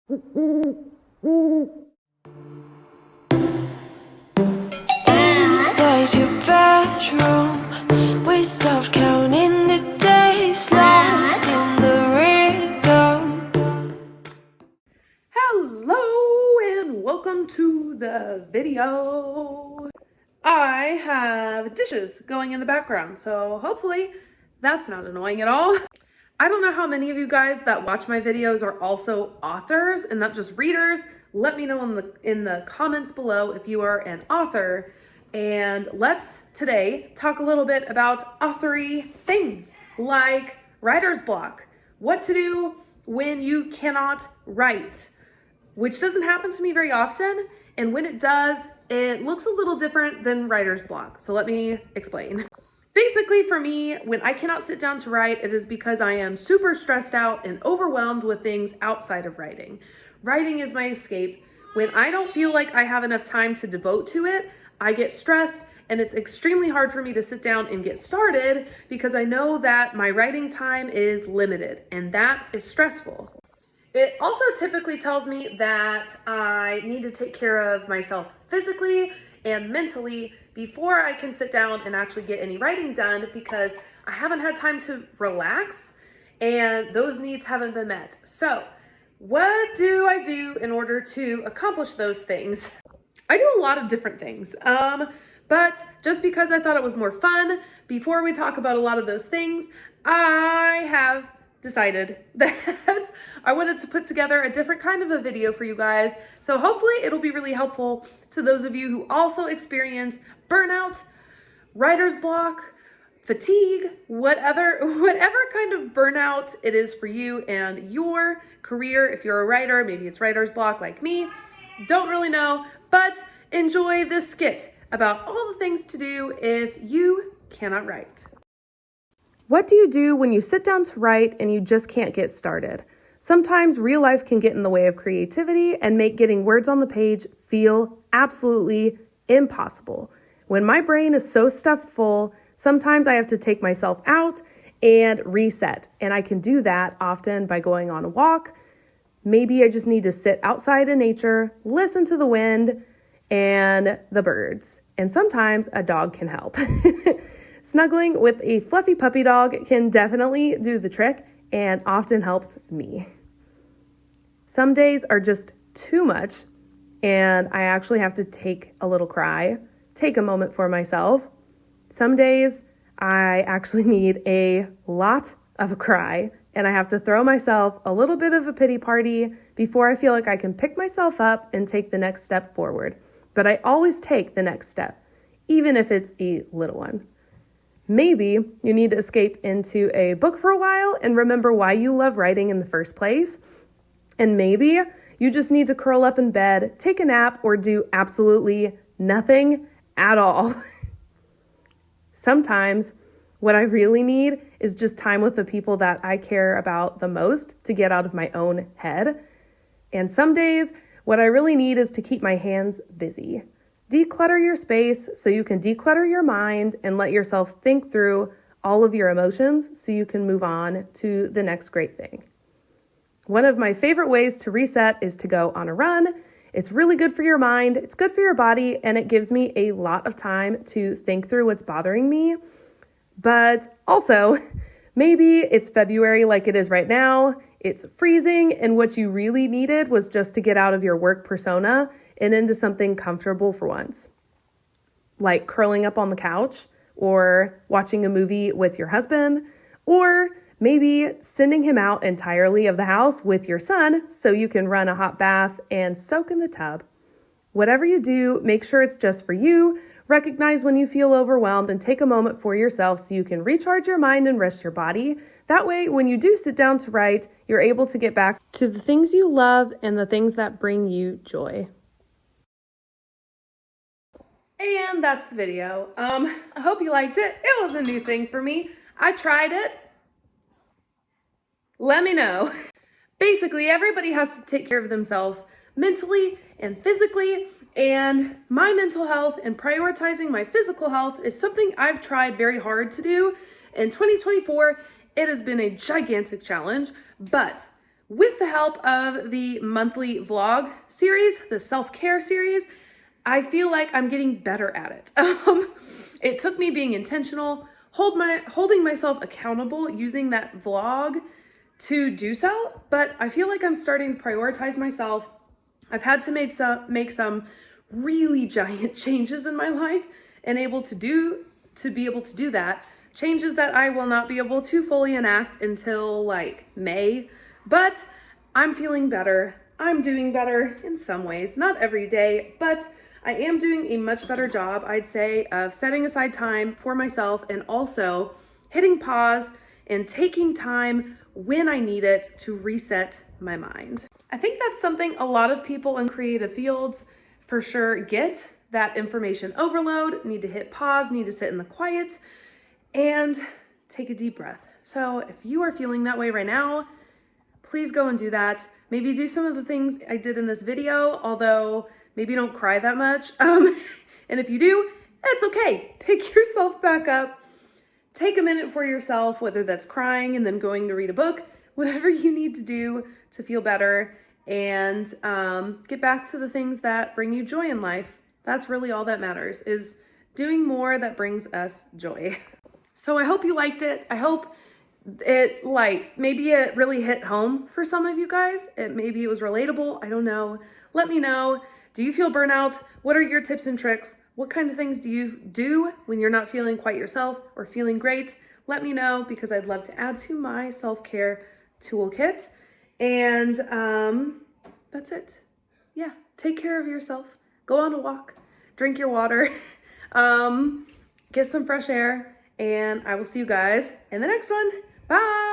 Inside your bedroom, we stopped counting the days, lost in the rhythm. Hello and welcome to the video. I have dishes going in the background, so hopefully that's not annoying at all. I don't know how many of you guys that watch my videos are also authors and not just readers. Let me know in the comments below if you are an author. And let's today talk a little bit about authory things like writer's block, what to do when you cannot write, which doesn't happen to me very often. And when it does, it looks a little different than writer's block. So let me explain. Basically, for me, when I cannot sit down to write, it is because I am super stressed out and overwhelmed with things outside of writing. Writing is my escape. When I don't feel like I have enough time to devote to it, I get stressed, and it's extremely hard for me to sit down and get started because I know that my writing time is limited, and that is stressful. It also typically tells me that I need to take care of myself physically and mentally before I can sit down and actually get any writing done, because I haven't had time to relax and those needs haven't been met. So what do I do in order to accomplish those things? I do a lot of different things, but just because I thought it was more fun, before we talk about a lot of those things, I have decided that I wanted to put together a different kind of a video for you guys. So hopefully it'll be really helpful to those of you who also experience burnout, writer's block, fatigue, whatever kind of burnout it is for you and your career. If you're a writer, maybe it's writer's block like me, don't really know, but enjoy this skit about all the things to do if you cannot write. What do you do when you sit down to write and you just can't get started? Sometimes real life can get in the way of creativity and make getting words on the page feel absolutely impossible. When my brain is so stuffed full, sometimes I have to take myself out and reset. And I can do that often by going on a walk. Maybe I just need to sit outside in nature, listen to the wind and the birds. And sometimes a dog can help. Snuggling with a fluffy puppy dog can definitely do the trick and often helps me. Some days are just too much and I actually have to take a little cry, take a moment for myself. Some days I actually need a lot of a cry and I have to throw myself a little bit of a pity party before I feel like I can pick myself up and take the next step forward. But I always take the next step, even if it's a little one. Maybe you need to escape into a book for a while and remember why you love writing in the first place. And maybe you just need to curl up in bed, take a nap, or do absolutely nothing at all. Sometimes what I really need is just time with the people that I care about the most to get out of my own head. And some days what I really need is to keep my hands busy. Declutter your space so you can declutter your mind and let yourself think through all of your emotions so you can move on to the next great thing. One of my favorite ways to reset is to go on a run. It's really good for your mind, it's good for your body, and it gives me a lot of time to think through what's bothering me. But also, maybe it's February like it is right now, it's freezing, and what you really needed was just to get out of your work persona and into something comfortable for once, like curling up on the couch or watching a movie with your husband, or maybe sending him out entirely of the house with your son so you can run a hot bath and soak in the tub. Whatever you do, make sure it's just for you. Recognize when you feel overwhelmed and take a moment for yourself so you can recharge your mind and rest your body. That way, when you do sit down to write, you're able to get back to the things you love and the things that bring you joy. And that's the video. I hope you liked it. It was a new thing for me. I tried it. Let me know. Basically, everybody has to take care of themselves mentally and physically, and my mental health and prioritizing my physical health is something I've tried very hard to do. In 2024, it has been a gigantic challenge, but with the help of the monthly vlog series, the self-care series, I feel like I'm getting better at it. It took me being intentional, holding myself accountable, using that vlog to do so, but I feel like I'm starting to prioritize myself. I've had to make some really giant changes in my life and be able to do that. Changes that I will not be able to fully enact until like May, but I'm feeling better. I'm doing better in some ways, not every day, but I am doing a much better job, I'd say, of setting aside time for myself and also hitting pause and taking time when I need it to reset my mind. I think that's something a lot of people in creative fields for sure get, that information overload, need to hit pause, need to sit in the quiet and take a deep breath. So if you are feeling that way right now, please go and do that. Maybe do some of the things I did in this video, although maybe don't cry that much. And if you do, that's okay. Pick yourself back up. Take a minute for yourself, whether that's crying and then going to read a book, whatever you need to do to feel better, and get back to the things that bring you joy in life. That's really all that matters, is doing more that brings us joy. So I hope you liked it. I hope maybe it really hit home for some of you guys. Maybe it was relatable. I don't know. Let me know. Do you feel burnout? What are your tips and tricks? What kind of things do you do when you're not feeling quite yourself or feeling great? Let me know, because I'd love to add to my self-care toolkit. And that's it. Yeah, take care of yourself. Go on a walk. Drink your water. Get some fresh air. And I will see you guys in the next one. Bye!